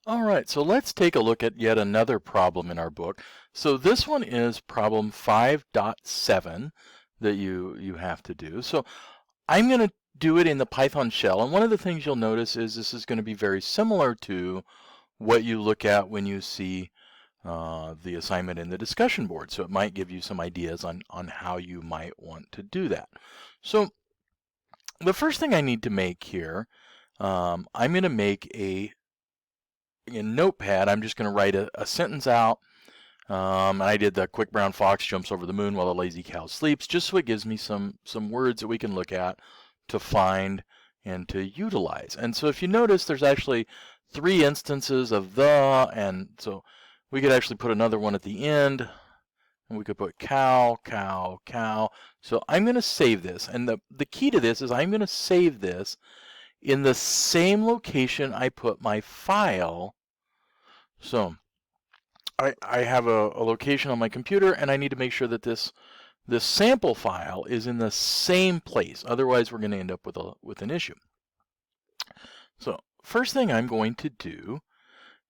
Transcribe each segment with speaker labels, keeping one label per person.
Speaker 1: All right, so let's take a look at yet another problem in our book. So this one is problem 5.7 that you have to do. So I'm going to do it in the Python shell, and one of the things you'll notice is this is going to be very similar to what you look at when you see the assignment in the discussion board. So it might give you some ideas on how you might want to do that. So the first thing I need to make here, I'm going to make in Notepad, I'm just going to write a sentence out. I did the quick brown fox jumps over the moon while the lazy cow sleeps, just so it gives me some words that we can look at to find and to utilize. And so if you notice, there's actually 3 instances of the, and so we could actually put another one at the end, and we could put cow, cow, cow. So I'm going to save this, and the key to this is I'm going to save this in the same location I put my file. So I have a location on my computer, and I need to make sure that this sample file is in the same place. Otherwise, we're going to end up with an issue. So first thing I'm going to do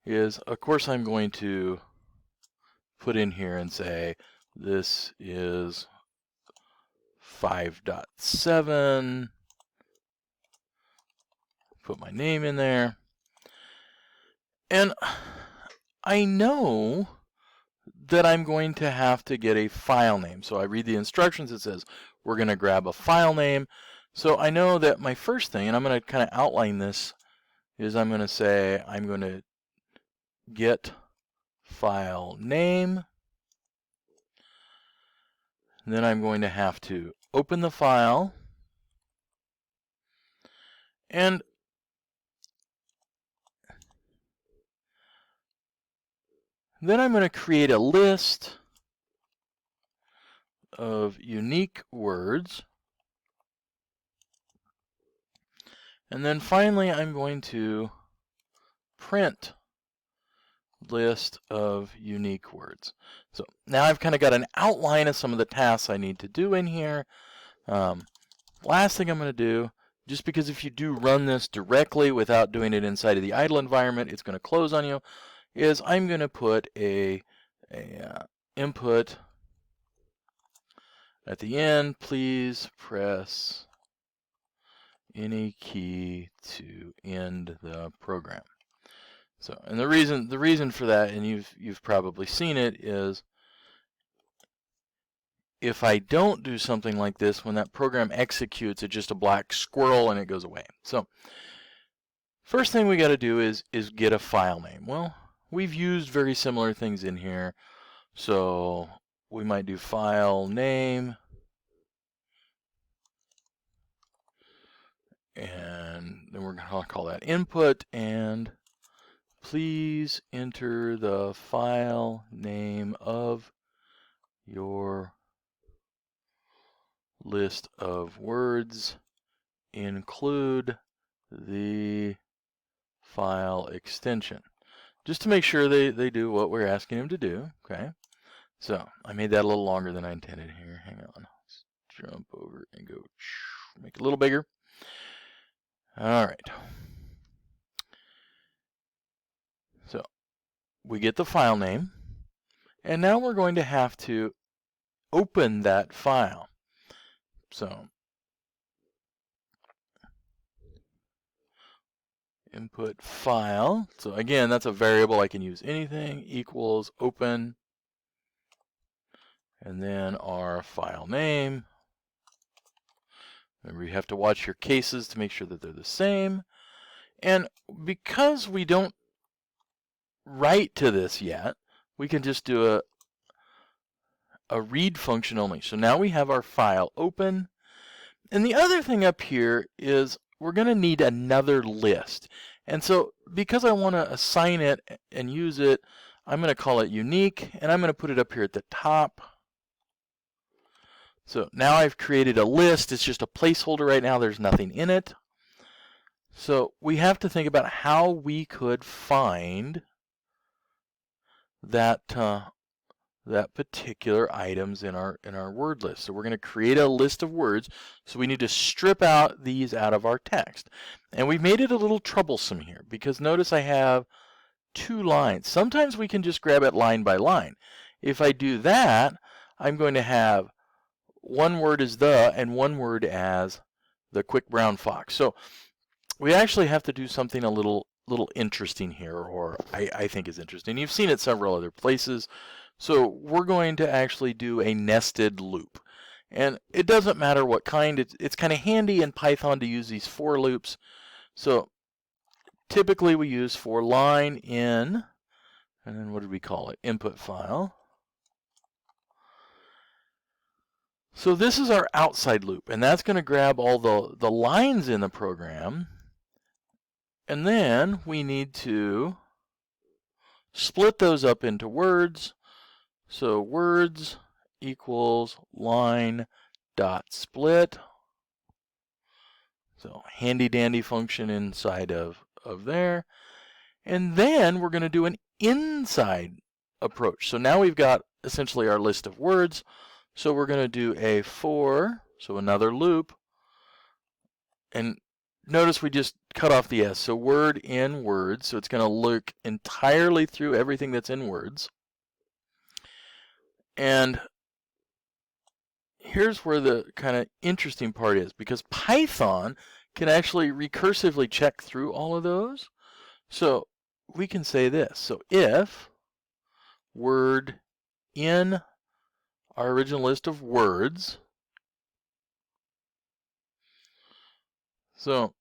Speaker 1: is, of course, I'm going to put in here and say this is 5.7. Put my name in there. And I know that I'm going to have to get a file name. So I read the instructions. It says we're going to grab a file name. So I know that my first thing, and I'm going to kind of outline this, is I'm going to say I'm going to get file name. And then I'm going to have to open the file. And then I'm going to create a list of unique words. And then finally, I'm going to print list of unique words. So now I've kind of got an outline of some of the tasks I need to do in here. Last thing I'm going to do, just because if you do run this directly without doing it inside of the idle environment, it's going to close on you, is I'm going to put a input at the end. Please press any key to end the program. So, and the reason for that, and you've probably seen it, is if I don't do something like this, when that program executes, it's just a black squirrel and it goes away. So, first thing we got to do is get a file name. Well, we've used very similar things in here, so we might do file name, and then we're going to call that input, and please enter the file name of your list of words, include the file extension. Just to make sure they do what we're asking them to do, okay? So I made that a little longer than I intended here. Hang on. Let's jump over and go make it a little bigger. All right. So we get the file name, and now we're going to have to open that file. So input file. So again, that's a variable. I can use anything, equals open, and then our file name. Remember, you have to watch your cases to make sure that they're the same. And because we don't write to this yet, we can just do a read function only. So now we have our file open. And the other thing up here is we're going to need another list. And so because I want to assign it and use it, I'm going to call it unique, and I'm going to put it up here at the top. So now I've created a list. It's just a placeholder right now. There's nothing in it. So we have to think about how we could find that particular items in our word list. So we're going to create a list of words. So we need to strip out these out of our text. And we've made it a little troublesome here because notice I have 2 lines. Sometimes we can just grab it line by line. If I do that, I'm going to have one word as the and one word as the quick brown fox. So we actually have to do something a little interesting here, or I think is interesting. You've seen it several other places. So we're going to actually do a nested loop. And it doesn't matter what kind. It's kind of handy in Python to use these for loops. So typically we use for line in, and then what did we call it? Input file. So this is our outside loop, and that's going to grab all the lines in the program. And then we need to split those up into words. So words equals line dot split. So handy dandy function inside of there. And then we're going to do an inside approach. So now we've got essentially our list of words. So we're going to do a for, so another loop. And notice we just cut off the S. So word in words. So it's going to look entirely through everything that's in words. And here's where the kind of interesting part is, because Python can actually recursively check through all of those. So we can say this. So if word in our original list of words, so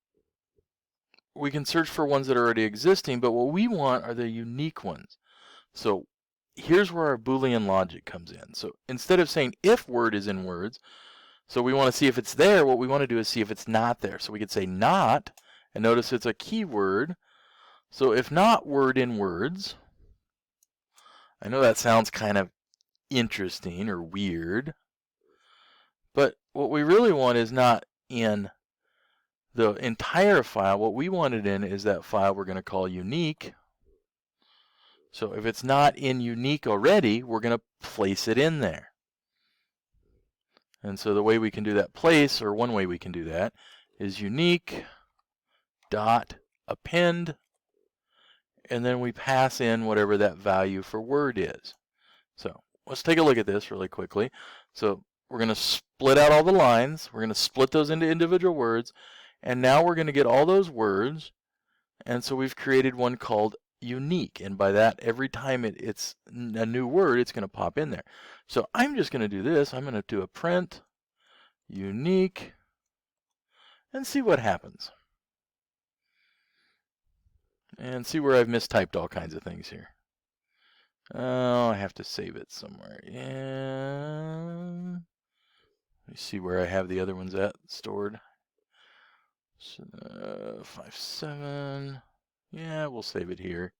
Speaker 1: we can search for ones that are already existing, but what we want are the unique ones. So here's where our Boolean logic comes in. So instead of saying if word is in words, so we want to see if it's there, what we want to do is see if it's not there. So we could say not, and notice it's a keyword. So if not word in words, I know that sounds kind of interesting or weird, but what we really want is not in the entire file. What we want it in is that file we're going to call unique. So if it's not in unique already, we're going to place it in there. And so the way we can do that place, or one way we can do that, is unique dot append, and then we pass in whatever that value for word is. So let's take a look at this really quickly. So we're going to split out all the lines. We're going to split those into individual words. And now we're going to get all those words. And so we've created one called unique. And by that, every time it's a new word, it's going to pop in there. So I'm just going to do this. I'm going to do a print unique and see what happens. And see where I've mistyped all kinds of things here. Oh, I have to save it somewhere. Yeah. Let me see where I have the other ones at stored. So, 5.7. Yeah, we'll save it here.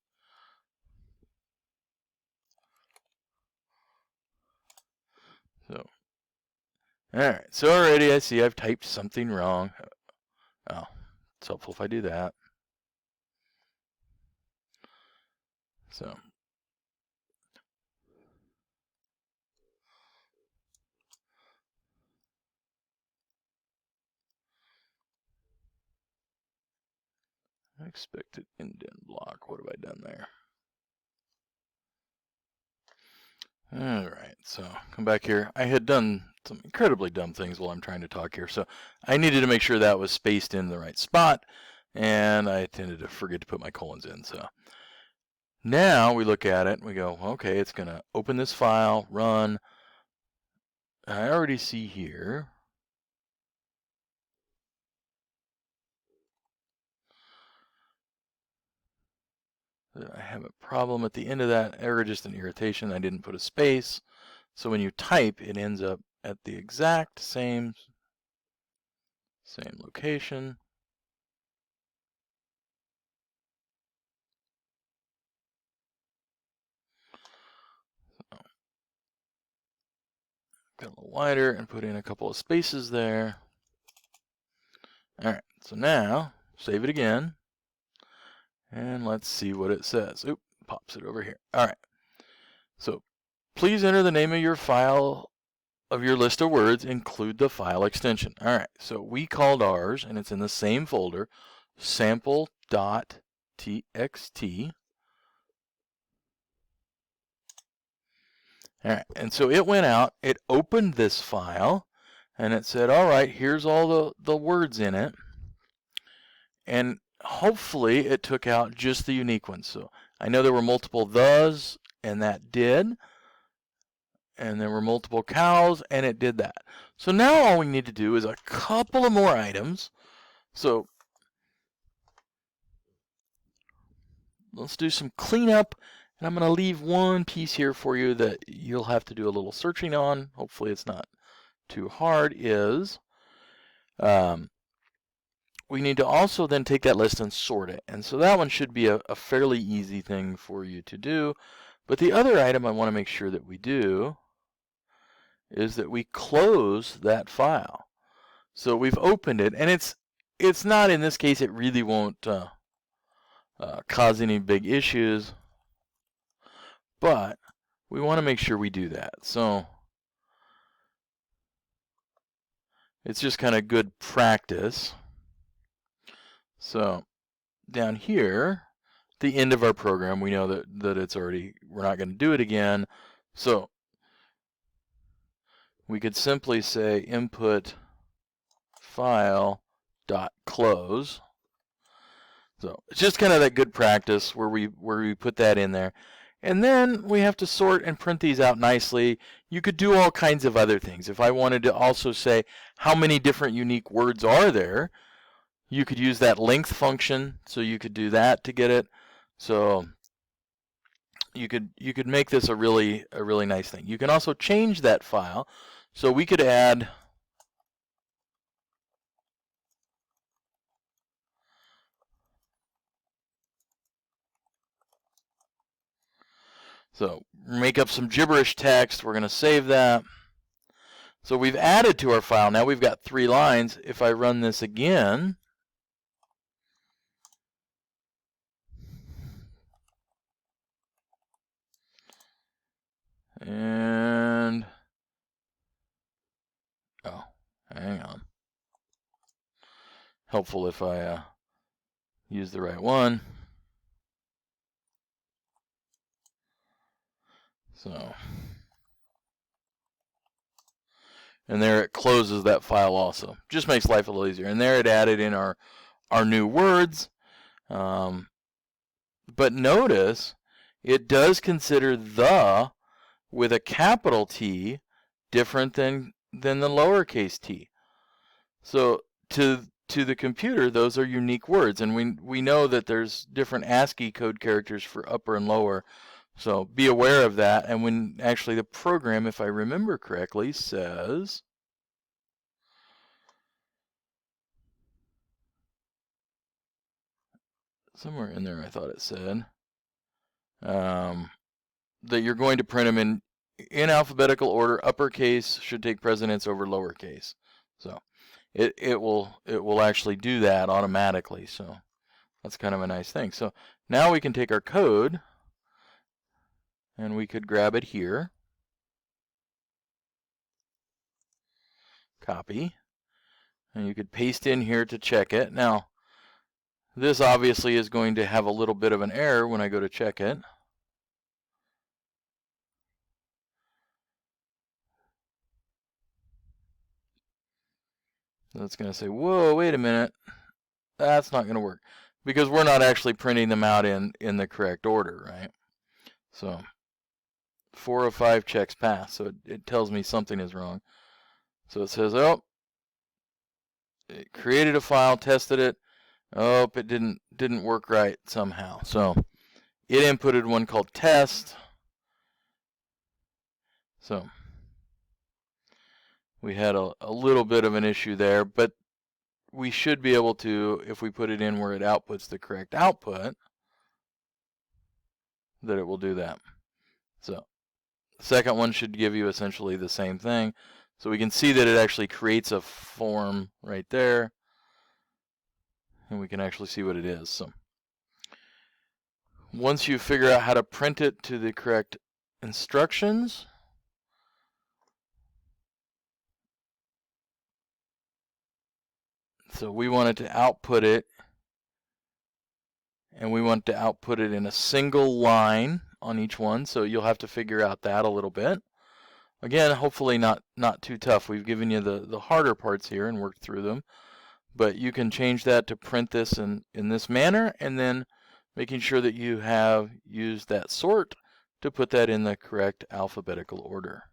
Speaker 1: So, all right. So already I see I've typed something wrong. Oh, it's helpful if I do that. So. Expected indent block. What have I done there? All right, so come back here. I had done some incredibly dumb things while I'm trying to talk here, so I needed to make sure that was spaced in the right spot, and I tended to forget to put my colons in. So now we look at it and we go, okay, it's going to open this file, run. I already see here I have a problem at the end of that error, just an irritation. I didn't put a space. So when you type, it ends up at the exact same location. So, get a little wider and put in a couple of spaces there. All right, so now save it again. And let's see what it says. Oop, pops it over here. All right. So please enter the name of your file of your list of words, include the file extension. All right. So we called ours, and it's in the same folder, sample.txt. All right, and so it went out, it opened this file, and it said, all right, here's all the words in it. And hopefully it took out just the unique ones. So I know there were multiple thes, and that did. And there were multiple cows, and it did that. So now all we need to do is a couple of more items. So let's do some cleanup. And I'm going to leave one piece here for you that you'll have to do a little searching on. Hopefully it's not too hard. We need to also then take that list and sort it. And so that one should be a fairly easy thing for you to do. But the other item I want to make sure that we do is that we close that file. So we've opened it, and it's not, in this case, it really won't cause any big issues. But we want to make sure we do that. So it's just kind of good practice. So down here, the end of our program, we know that it's already, we're not going to do it again. So we could simply say input file dot close. So it's just kind of that good practice where we put that in there. And then we have to sort and print these out nicely. You could do all kinds of other things. If I wanted to also say how many different unique words are there, you could use that length function. So you could do that to get it. So you could make this a really nice thing. You can also change that file. So we could add So make up some gibberish text. We're going to save that. So we've added to our file. Now we've got 3 lines. If I run this again, and oh, hang on. Helpful if I use the right one. So, and there it closes that file also. Just makes life a little easier. And there it added in our new words. But notice it does consider the with a capital T different than the lowercase t. So to the computer, those are unique words, and we know that there's different ASCII code characters for upper and lower. So be aware of that. And when actually the program, if I remember correctly, says somewhere in there, I thought it said that you're going to print them in alphabetical order. Uppercase should take precedence over lowercase. So it will actually do that automatically. So that's kind of a nice thing. So now we can take our code and we could grab it here, copy, and you could paste in here to check it. Now this obviously is going to have a little bit of an error when I go to check it. That's going to say, whoa, wait a minute, that's not going to work, because we're not actually printing them out in the correct order, right? So 4 of 5 checks pass, so it tells me something is wrong. So it says, oh, it created a file, tested it, oh, it didn't work right somehow. So it inputted one called test. So we had a little bit of an issue there, but we should be able to, if we put it in where it outputs the correct output, that it will do that. So the second one should give you essentially the same thing. So we can see that it actually creates a form right there, and we can actually see what it is. So once you figure out how to print it to the correct instructions, so we wanted to output it, and we want to output it in a single line on each one, so you'll have to figure out that a little bit. Again, hopefully not too tough. We've given you the harder parts here and worked through them. But you can change that to print this in this manner, and then making sure that you have used that sort to put that in the correct alphabetical order.